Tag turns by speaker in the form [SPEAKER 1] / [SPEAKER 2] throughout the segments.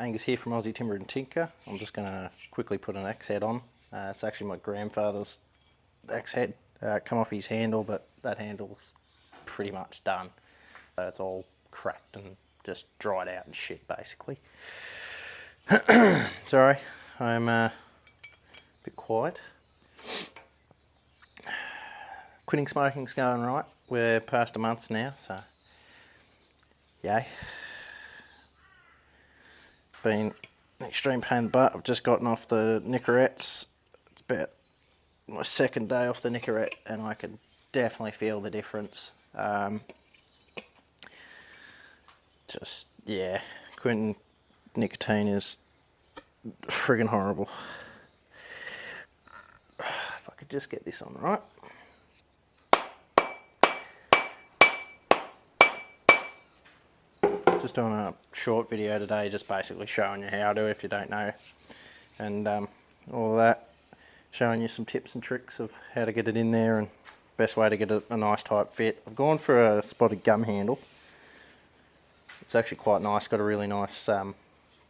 [SPEAKER 1] Angus here from Aussie Timber and Tinker. I'm just going to quickly put an axe head on. It's actually my grandfather's axe head. Come off his handle, but that handle's pretty much done. So it's all cracked and just dried out and shit, basically. Sorry, I'm a bit quiet. Quitting smoking's going right. We're past a month now, so yay. Been an extreme pain in the butt. I've just gotten off the Nicorettes. It's about my second day off the Nicorette and I can definitely feel the difference. Just, yeah, quitting nicotine is friggin' horrible. If I could just get this on right. Just doing a short video today, just basically showing you how to do it if you don't know, and all that, showing you some tips and tricks of how to get it in there and best way to get a nice tight fit. I've gone for a spotted gum handle. It's actually quite nice, got a really nice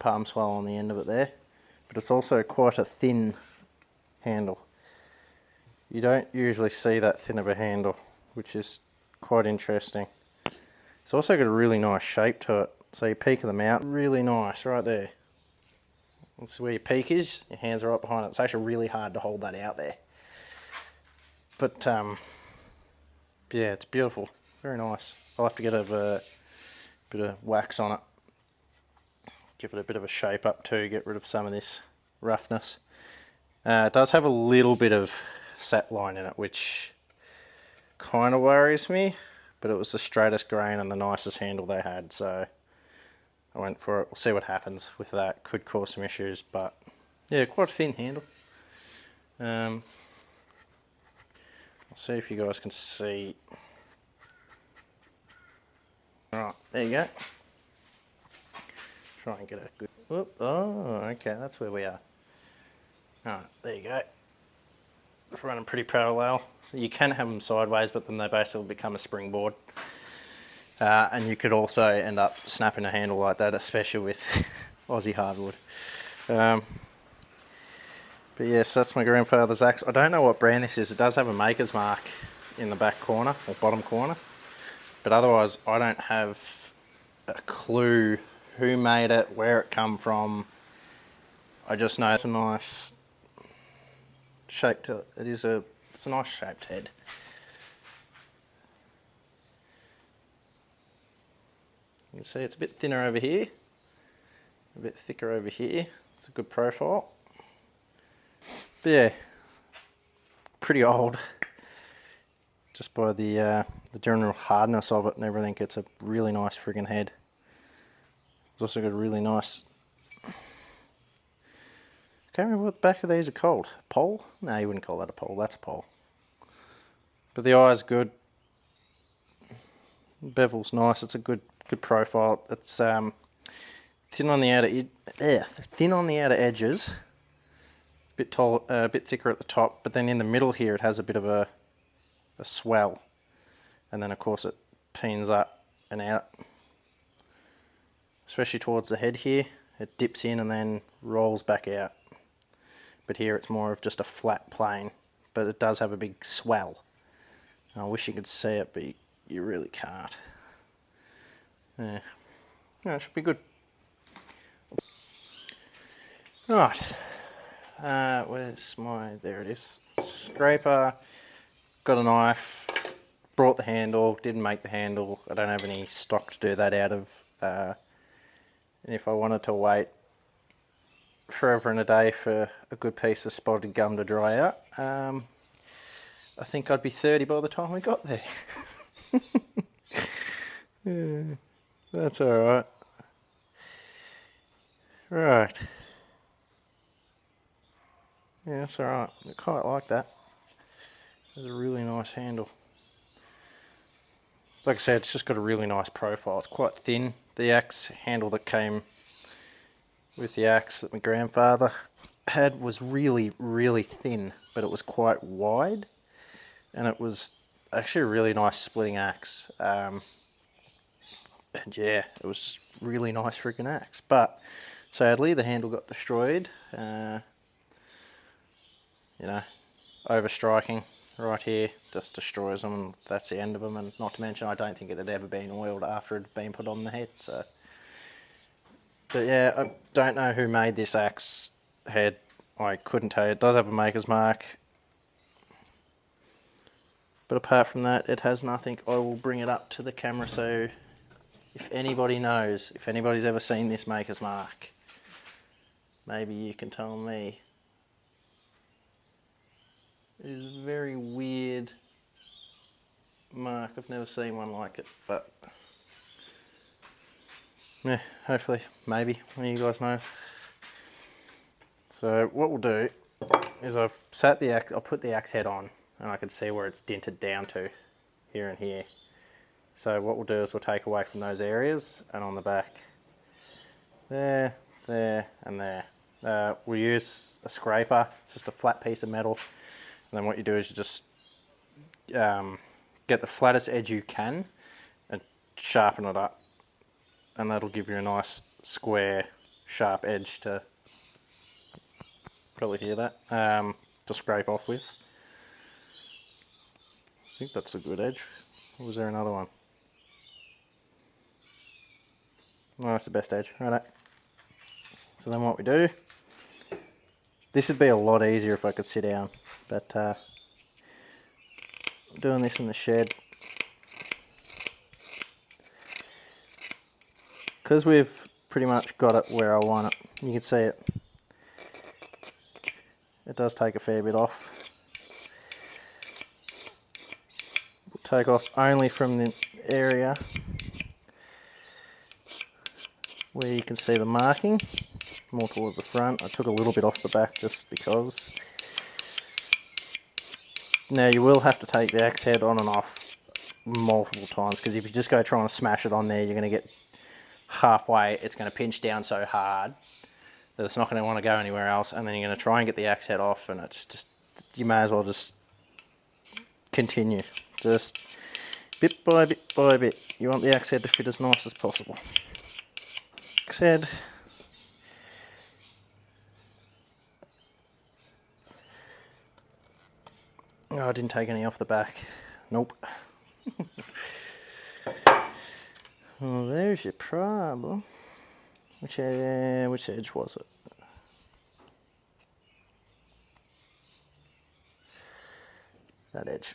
[SPEAKER 1] palm swell on the end of it there, but it's also quite a thin handle. You don't usually see that thin of a handle, which is quite interesting. It's also got a really nice shape to it. So your peak of the mount, really nice right there. That's where your peak is, your hands are right behind it. It's actually really hard to hold that out there. But yeah, it's beautiful, very nice. I'll have to get a bit of wax on it. Give it a bit of a shape up too, get rid of some of this roughness. It does have a little bit of sap line in it, which kind of worries me. But it was the straightest grain and the nicest handle they had, so I went for it. We'll see what happens with that. Could cause some issues, but yeah, quite a thin handle. I'll see if you guys can see. Right, there you go. Try and get a good. Whoop. Oh, okay, that's where we are. Alright, there you go. It's running pretty parallel, so you can have them sideways, but then they basically become a springboard. And you could also end up snapping a handle like that, especially with Aussie hardwood. But yes, that's my grandfather's axe. I don't know what brand this is. It does have a maker's mark in the back corner or bottom corner, but otherwise I don't have a clue who made it, where it come from. I just know it's a nice shape to it. It's a nice shaped head. You can see it's a bit thinner over here, a bit thicker over here. It's a good profile. But yeah, pretty old. Just by the general hardness of it and everything, it's a really nice friggin' head. It's also got a really nice. I can't remember what the back of these are called. Pole? No, you wouldn't call that a pole. That's a pole. But the eye's good. Bevel's nice. It's a good profile. It's thin on the outer edges. A bit tall, a bit thicker at the top. But then in the middle here, it has a bit of a swell, and then of course it peens up and out. Especially towards the head here, it dips in and then rolls back out. But here it's more of just a flat plane, but it does have a big swell. I wish you could see it, but you really can't. Yeah, it should be good. Right, where's my, there it is, scraper. Got a knife, brought the handle, didn't make the handle. I don't have any stock to do that out of. And if I wanted to wait forever and a day for a good piece of spotted gum to dry out, I think I'd be 30 by the time we got there. Yeah, that's alright. Right. Yeah, that's alright. I quite like that. It's a really nice handle. Like I said, it's just got a really nice profile. It's quite thin. The axe handle that came with the axe that my grandfather had was really, really thin, but it was quite wide, and it was actually a really nice splitting axe. And yeah, it was just really nice freaking axe. But Sadly, the handle got destroyed. You know, overstriking right here just destroys them, and that's the end of them. And not to mention, I don't think it had ever been oiled after it had been put on the head. So, but yeah, I don't know who made this axe head. I couldn't tell you. It does have a maker's mark, but apart from that, it has nothing. I will bring it up to the camera so if anybody knows, if anybody's ever seen this maker's mark, maybe you can tell me. It is a very weird mark. I've never seen one like it, but yeah, hopefully, maybe one of you guys knows. So what we'll do is I've sat the axe, I'll put the axe head on, and I can see where it's dinted down to, here and here. So what we'll do is we'll take away from those areas, and on the back, there, there, and there. We'll use a scraper, it's just a flat piece of metal, and then what you do is you just get the flattest edge you can and sharpen it up, and that'll give you a nice square sharp edge to probably hear that to scrape off with. I think that's a good edge. Or was there another one? No, that's the best edge. Right. So then what we do, this would be a lot easier if I could sit down, but I'm doing this in the shed. Because we've pretty much got it where I want it, you can see it. It does take a fair bit off. We'll take off only from the area where you can see the marking, more towards the front. I took a little bit off the back just because. Now you will have to take the axe head on and off multiple times, because if you just go trying to smash it on there, you're going to get halfway, it's going to pinch down so hard that it's not going to want to go anywhere else, and then you're going to try and get the axe head off, and it's just, you may as well just continue, just bit by bit by bit. You want the axe head to fit as nice as possible. Axe head. Oh, I didn't take any off the back. Nope. Well, there's your problem. Which edge was it? That edge.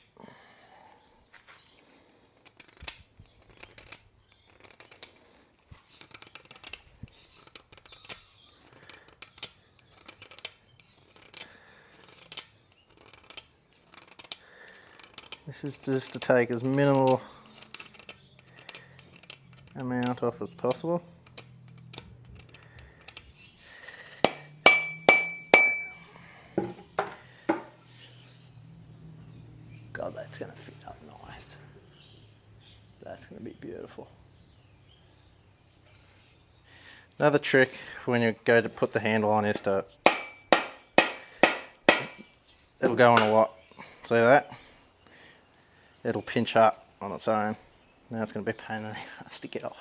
[SPEAKER 1] This is just to take as minimal amount off as possible. God, that's going to fit up nice. That's going to be beautiful. Another trick for when you go to put the handle on is to, it'll go on a lot. See that? It'll pinch up on its own. Now it's going to be a pain in the ass to get off.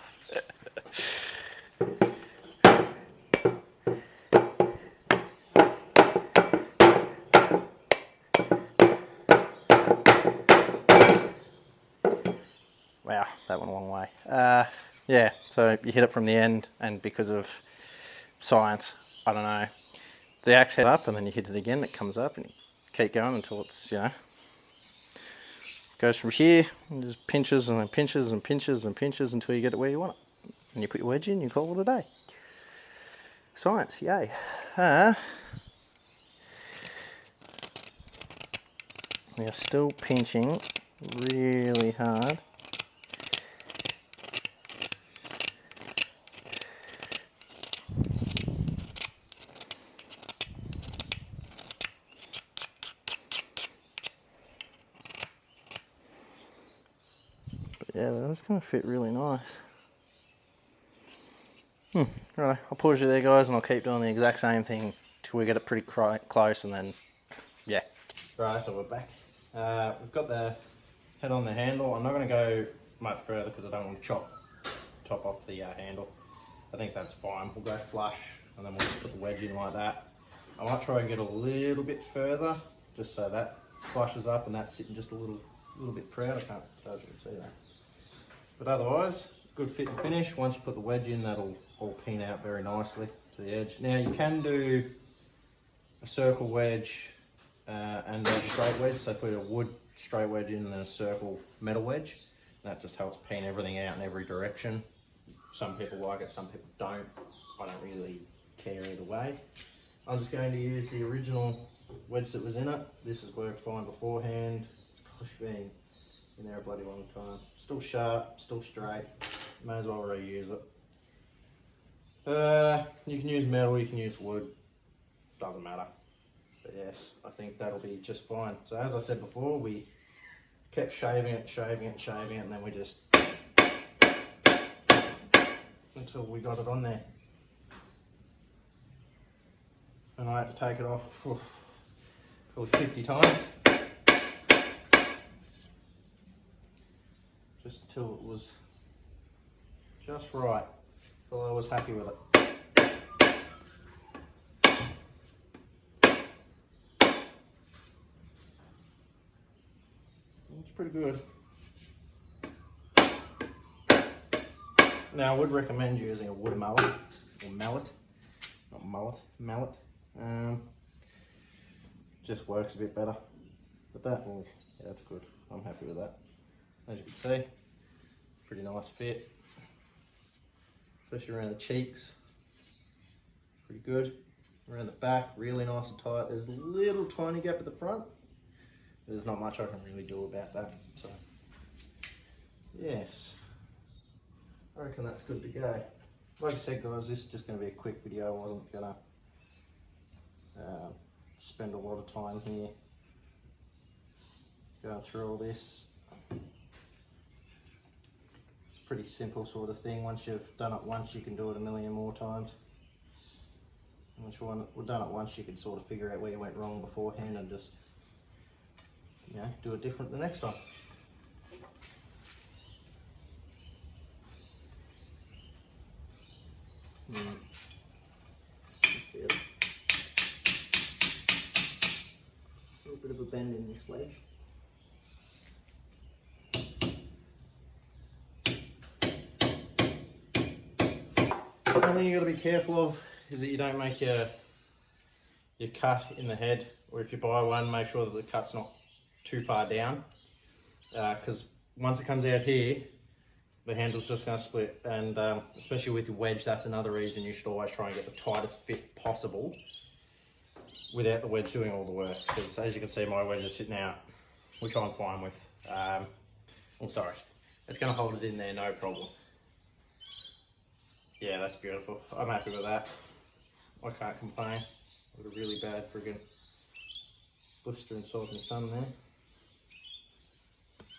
[SPEAKER 1] Wow, that went a long way. Yeah, so you hit it from the end, and because of science, I don't know, the axe head up, and then you hit it again, it comes up, and you keep going until it's, you know, goes from here and just pinches and then pinches and pinches and pinches until you get it where you want it. And you put your wedge in, you call it a day. Science, yay. We are still pinching really hard. Yeah, that's going to fit really nice. Right, I'll pause you there, guys, and I'll keep doing the exact same thing till we get it pretty close, and then, yeah. Right, so we're back. We've got the head on the handle. I'm not going to go much further because I don't want to top off the handle. I think that's fine. We'll go flush and then we'll just put the wedge in like that. I might try and get a little bit further, just so that flushes up and that's sitting just a little bit proud. I can't tell if you can see that. But otherwise, good fit and finish. Once you put the wedge in, that'll all pin out very nicely to the edge. Now you can do a circle wedge and a straight wedge. So put a wood straight wedge in and then a circle metal wedge. That just helps pin everything out in every direction. Some people like it, some people don't. I don't really care either way. I'm just going to use the original wedge that was in it. This has worked fine beforehand. It's probably been in there a bloody long time. Still sharp, still straight. May as well reuse it. You can use metal, you can use wood. Doesn't matter. But yes, I think that'll be just fine. So as I said before, we kept shaving it, and then we just until we got it on there. And I had to take it off probably 50 times. Just until it was just right. Until I was happy with it. It's pretty good. Now I would recommend using a wood mallet, or mallet, not mullet, mallet. Just works a bit better. But that, well, yeah, that's good. I'm happy with that. As you can see, pretty nice fit. Especially around the cheeks. Pretty good. Around the back, really nice and tight. There's a little tiny gap at the front. There's not much I can really do about that. So, yes. I reckon that's good to go. Like I said guys, this is just going to be a quick video. I wasn't going to spend a lot of time here going through all this. It's a pretty simple sort of thing. Once you've done it once, you can do it a million more times. Once you've done it once, you can sort of figure out where you went wrong beforehand and just, you know, do it different the next time. Just feel a little bit of a bend in this wedge. One thing you've got to be careful of is that you don't make your cut in the head, or if you buy one, make sure that the cut's not too far down, because once it comes out here, the handle's just going to split, and especially with your wedge, that's another reason you should always try and get the tightest fit possible without the wedge doing all the work, because as you can see, my wedge is sitting out, which I'm fine with. I'm sorry, it's going to hold it in there, no problem. Yeah, that's beautiful. I'm happy with that. I can't complain. I've got a really bad friggin' blister inside my thumb there.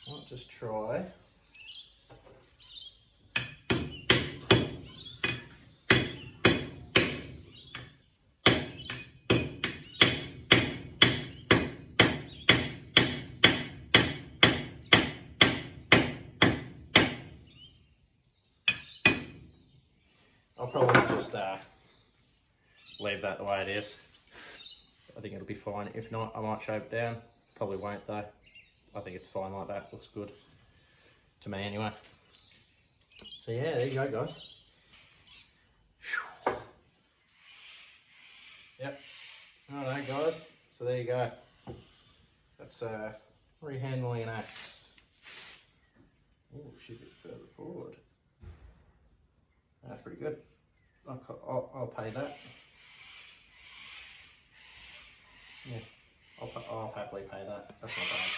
[SPEAKER 1] I'll just try. I'll probably just leave that the way it is. I think it'll be fine. If not, I might shave it down. Probably won't though. I think it's fine like that. Looks good to me anyway. So yeah, there you go guys. Yep. Alright guys, so there you go. That's rehandling an axe. Oh, should a bit further forward. That's pretty good. I'll pay that. Yeah, I'll happily pay that. That's not bad.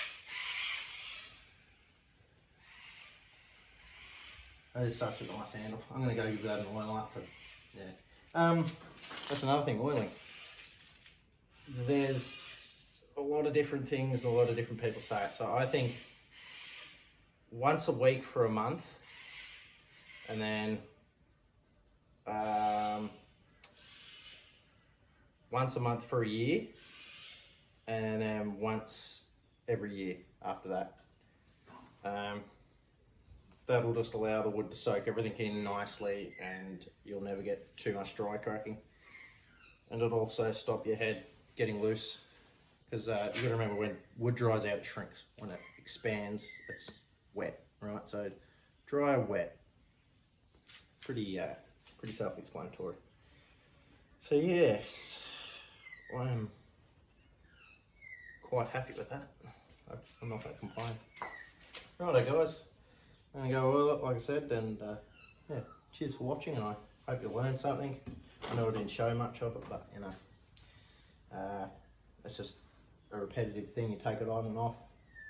[SPEAKER 1] That is such a nice handle. I'm going to go give that an oil up. But yeah. That's another thing, oiling. There's a lot of different things, a lot of different people say it. So I think once a week for a month, and then once a month for a year, and then once every year after that. That'll just allow the wood to soak everything in nicely, and you'll never get too much dry cracking. and it'll also stop your head getting loose, because you got to remember, when wood dries out, it shrinks. When it expands, it's wet, right? So dry or wet, pretty self-explanatory. So yes, I'm quite happy with that. I'm not going to complain. Righto guys, I'm going to go oil it like I said, and yeah, cheers for watching, and I hope you learned something. I know I didn't show much of it, but you know, it's just a repetitive thing. You take it on and off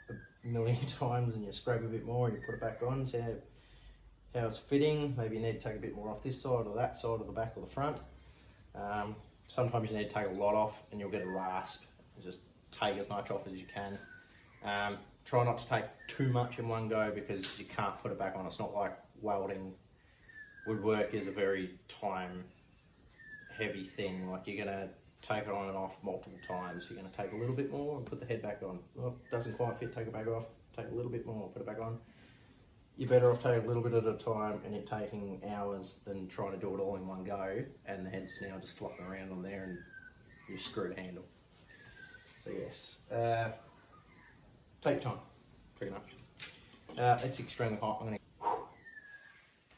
[SPEAKER 1] a million times, and you scrape a bit more and you put it back on, see how it's fitting. Maybe you need to take a bit more off this side or that side, or the back or the front. Sometimes you need to take a lot off and you'll get a rasp. Just take as much off as you can. Try not to take too much in one go, because you can't put it back on. It's not like welding. Woodwork is a very time heavy thing. Like, you're gonna take it on and off multiple times. You're gonna take a little bit more and put the head back on. Oh, doesn't quite fit, take it back off. Take a little bit more, put it back on. You're better off taking a little bit at a time, and it taking hours, than trying to do it all in one go, and the head's now just flopping around on there and you've screwed a handle. So yes, take time, pretty much. It's extremely hot.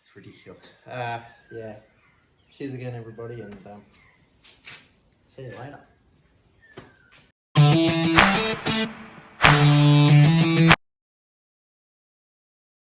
[SPEAKER 1] It's ridiculous. Yeah, cheers again everybody, and see you later.